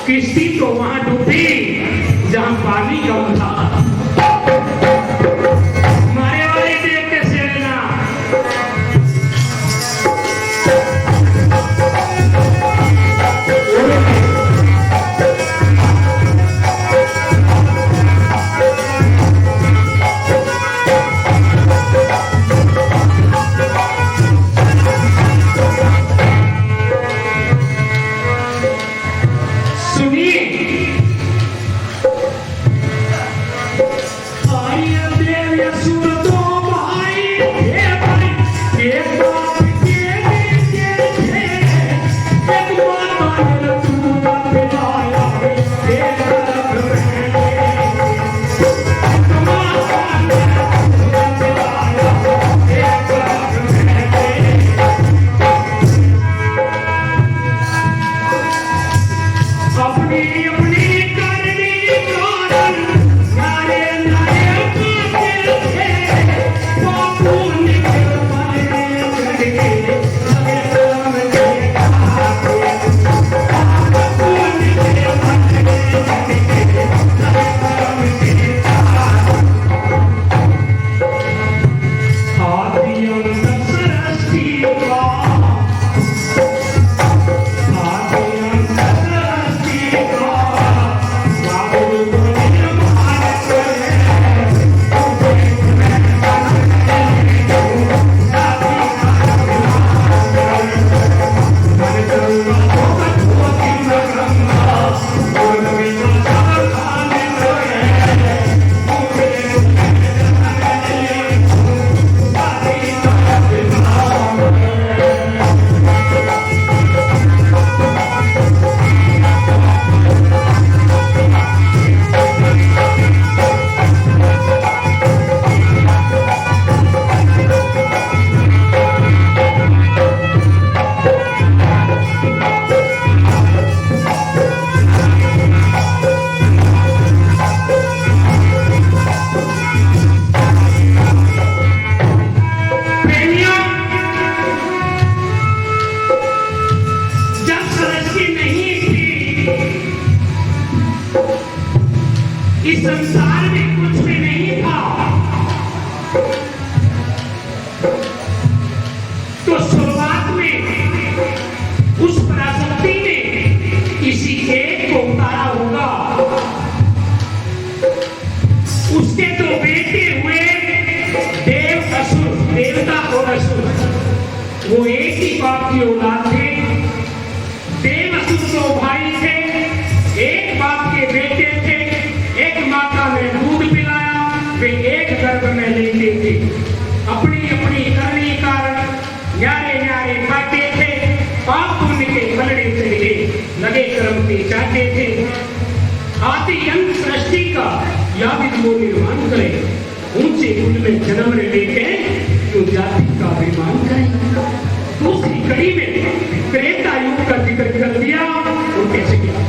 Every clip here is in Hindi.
किश्ती तो वहां डूबी जहां पानी कम था। मारे वाले देख के सेना इस संसार में कुछ भी नहीं था, तो शुरुआत में उस पराशक्ति ने किसी एक को उतारा होगा। उसके तो बेटे हुए देव असुर, देवता और असुर, वो एक ही बाप की औलाद थे। सृष्टि का याविद वो निर्माण करे, ऊंचे कुल में जन्म लेके जो जाति का अभिमान करे। दूसरी कड़ी में त्रेता युग का जिक्र कर दिया। वो कैसे किया?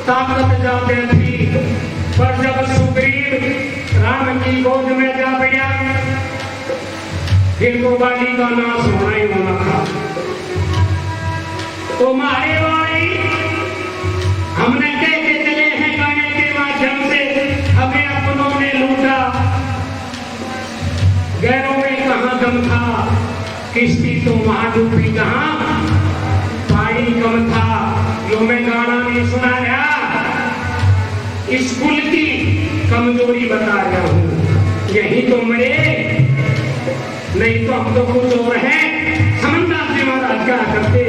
ताकत जाते थी, पर जब सुग्रीव राम की गोद में जा बैठा, फिर वो बाली का नाश होना ही होना था। तो मारे भाई हमने कह के चले हैं गाने के माध्यम से, हमें अपनों ने लूटा, गैरों में कहाँ दम था, किश्ती तो वहां डूबी कहाँ, पानी कम था। जो मैं गाना नहीं सुनाया, इस कुल की कमजोरी बता रहा हूं, यही तो मरे, नहीं तो हम तो कुछ और हैं। समझदार से महाराज क्या करते,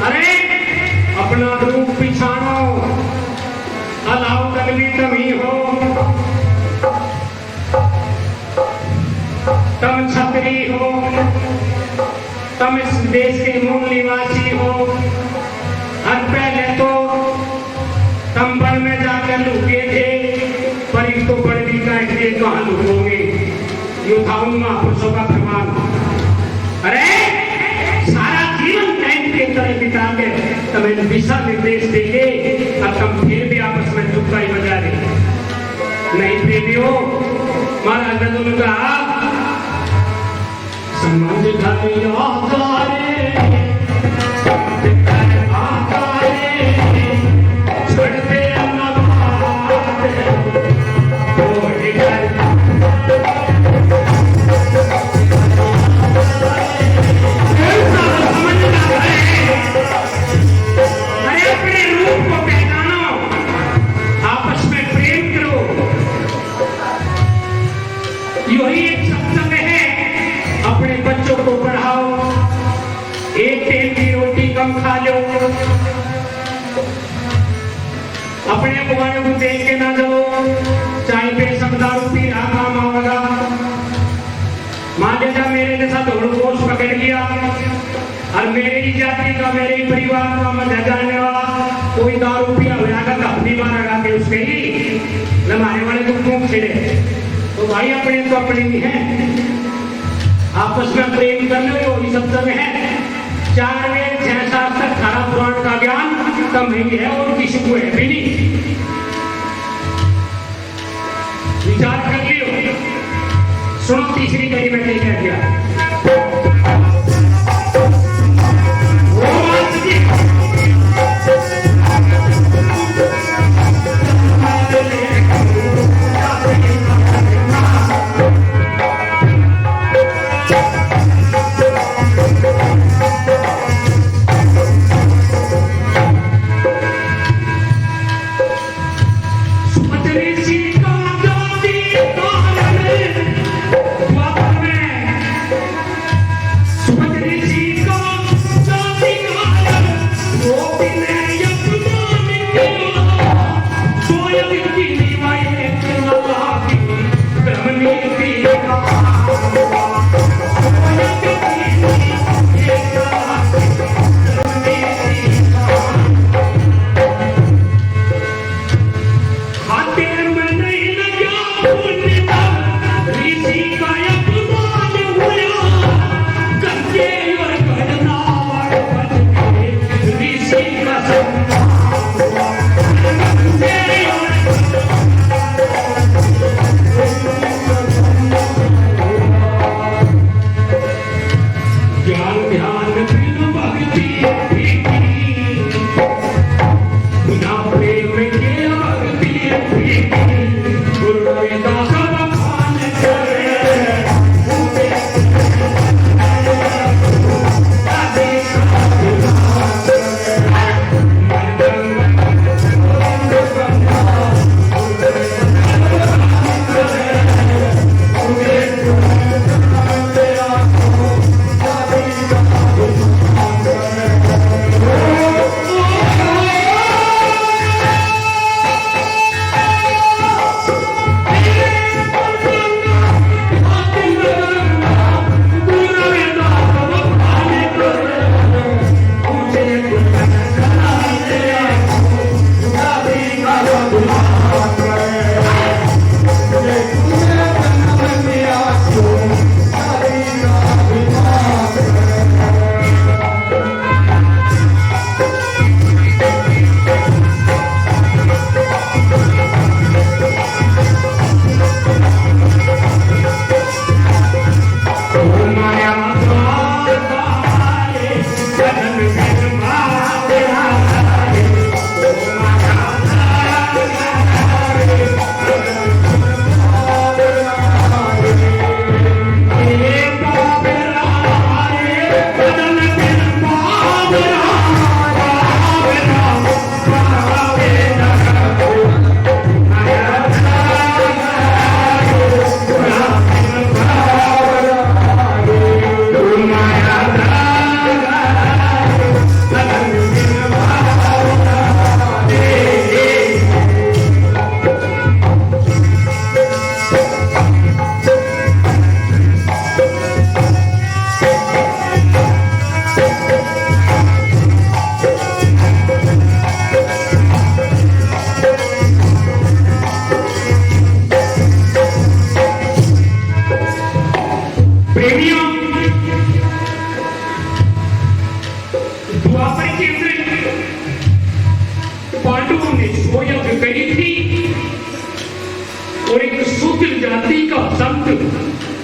अरे अपना रूप पिछाड़ो, अलाउ कलवी तम ही हो, तम छत्री हो, तम इस देश के मूल निवासी हो। हर पहले तो तम बन में जाकर लुके थे, पर इसको बड़ी काट के कहाँ लुकोगे, योद्धाओं महापुरुषों का प्रमाण। अरे सारा जीवन टाइम के तरह बिता के तुम्हें दिशा निर्देश देंगे और तुम फिर भी आपस में चुपचाई बजा रहे नहीं प्रेमियों। महाराज ने कहा समझ वाले को देख के ना जाओ, चाहे बेशक दारू पी रहा काम आवेगा। मान लीजिए मेरे जैसा धोड़ गोश पकड़ लिया और मेरे ही जाति का, मेरे ही परिवार का मजा जानने वाला कोई दारू पिया हुआ का अपनी मारेगा के उसके ही लमाने वाले को क्यों खेले। तो भाई अपने तो अपने ही है, आपस में प्रेम कर लो, वही सब सब है। 4 वेद 6 शास्त्र 18 पुराण का ज्ञान कम ही है और किसी को है भी नहीं। विचार कर लियो। सुनो तीसरी कड़ी में क्या किया।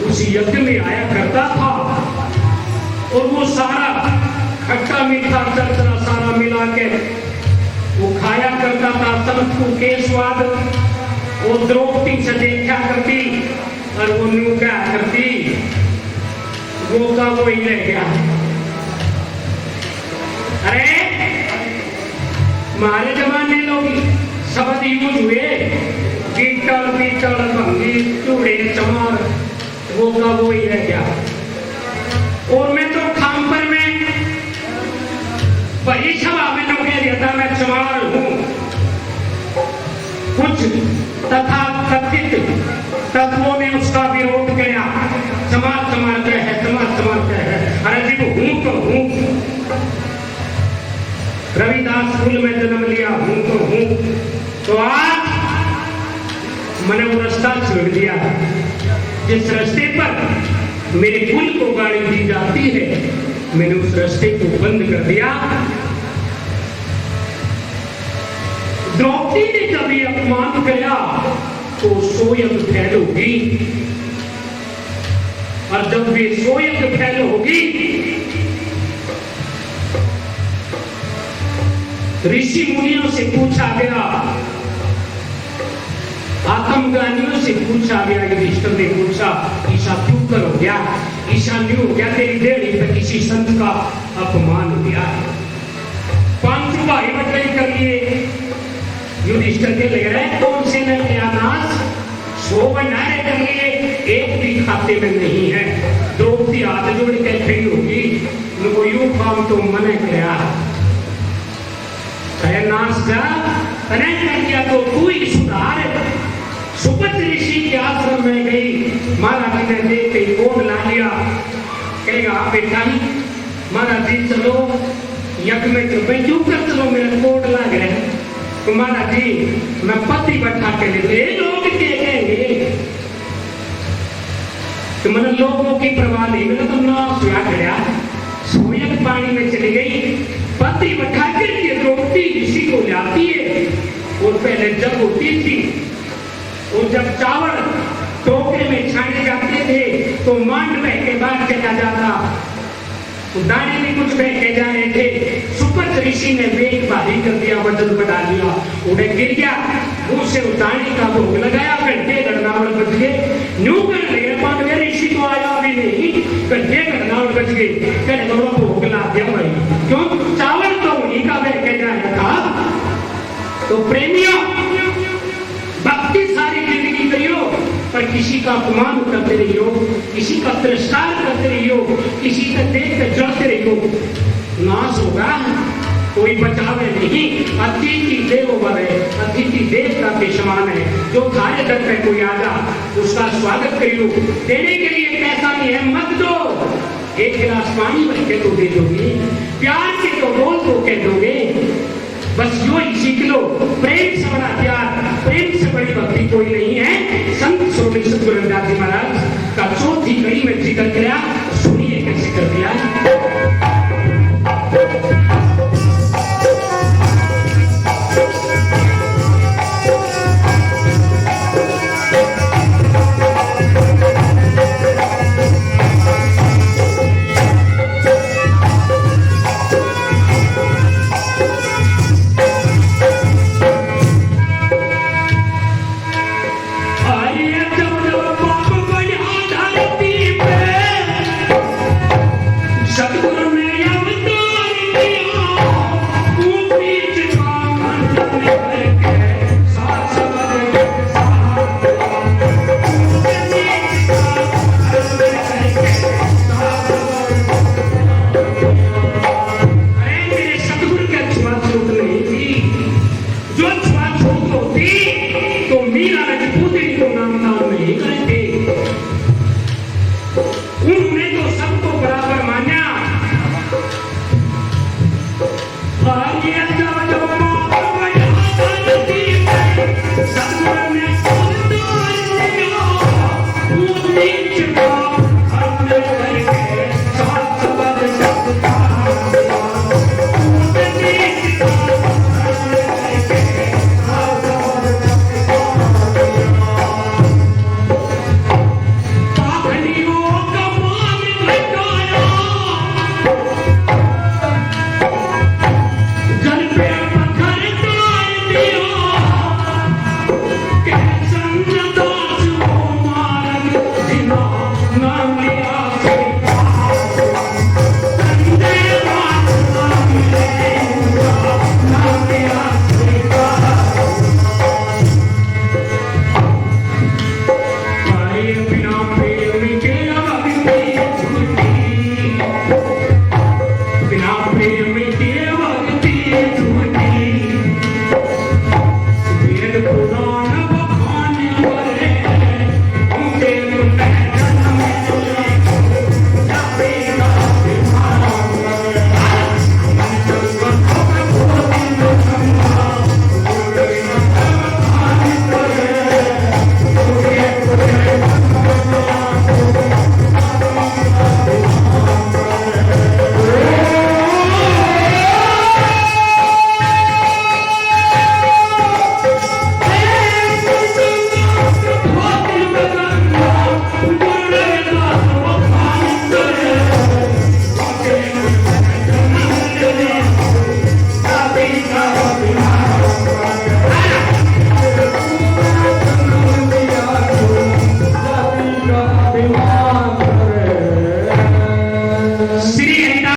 उस यज्ञ में आया करता था और वो सारा खट्टा मीठा चरचरा सारा मिला के वो खाया करता था। समझू के स्वाद वो द्रौपदी से देखा करती और वो न्यू क्या करती, वो का वो ही रह गया। अरे हमारे जमाने लोग शब्द यूज हुए, कीटल पीटल भंगी चूड़े चमार, वो का वो ही रह गया। और मैं तो खामपर में बड़ी सभा में लोग कह दिया था मैं चमार हूं। तथा कथित तत्वों ने उसका विरोध किया। समाज समाज है, समाज समाज है। अरे जी वो हूं तो हूं। रविदास कुल में जन्म लिया, हूं तो हूं। तो आज मैंने वो रास्ता छोड़ दिया जिस रास्ते पर मेरे कुल को गाड़ी दी जाती है, मैंने उस रास्ते को बंद कर दिया। द्रौपदी ने जब ये अपमान किया तो सोयग फैल होगी, और जब वे सोयग फैल होगी ऋषि मुनियों से पूछा गया, आत्मज्ञानियों से पूछा गया, युधिष्ठिर ने पूछा ईशा क्यों कर हो गया, ईशा न्यू हो गया, तेरी डेढ़ी पे किसी संत का अपमान हो गया। 500 भाई बटवाई कर लिए। युधिष्ठिर के लग रहे कौन से न क्या नाश 100 बनाए कर लिए, एक भी खाते में नहीं है। द्रौपदी हाथ जोड़ के खड़ी होगी, उनको यूं काम तो मना किया, नाश जा तने कर दिया तो तू ही सुधार। सुपत ऋषि के आश्रम में गई, महाराज जी ने देख के कोड ला लिया। कहेगा आप बेटा ही महाराज जी चलो यज्ञ में कृपया क्यों कर चलो, मेरा कोड ला गए। तो महाराज जी मैं पति बैठा के लिए लोग के कहेंगे तो मैंने लोगों की परवाह नहीं, मैंने तो ना सुया गया, सोयग पानी में चली गई। पति बैठा के द्रौपदी ऋषि को लाती है। और पहले जब होती थी और जब चावल टोकरे में छाने जाते थे तो मांड बह के बाद चला जाता, तो दाने में कुछ बह के जा रहे थे। सुपत ऋषि ने वेग भारी कर दिया, वजन बढ़ा दिया, उन्हें गिर गया। मुंह से उतारने का भोग लगाया, घंटे गड़नावड़ बच गए। न्यू कर लगे पांडवे ऋषि तो आया भी नहीं, घंटे गड़नावड़ बच गए। कहने वाला भोग ला दिया भाई, क्यों चावल तो उन्हीं का बह के जाया था। तो प्रेमियों भक्ति सारी जिंदगी करियो पर किसी का अपमान करते रहियो, किसी का तिरस्कार करते रहियो, किसी का देख कर जलते रहियो, नाश होगा, कोई बचावे नहीं। अतिथि देवो भव, अतिथि देवता के समान है। जो कार्य घर पे कोई आ जा उसका स्वागत करियो। देने के लिए पैसा नहीं है मत दो, एक गिलास पानी भर के तो दे दोगे, प्यार के तो बोल तो कह दोगे, बस यो ही सीख लो। प्रेम से बड़ा प्यार, प्रेम से बड़ी भक्ति कोई नहीं है। संत स्वामी सद्गुरु रविदास जी महाराज का चौथी कड़ी में जिक्र किया, सुनिए कैसे कर दिया।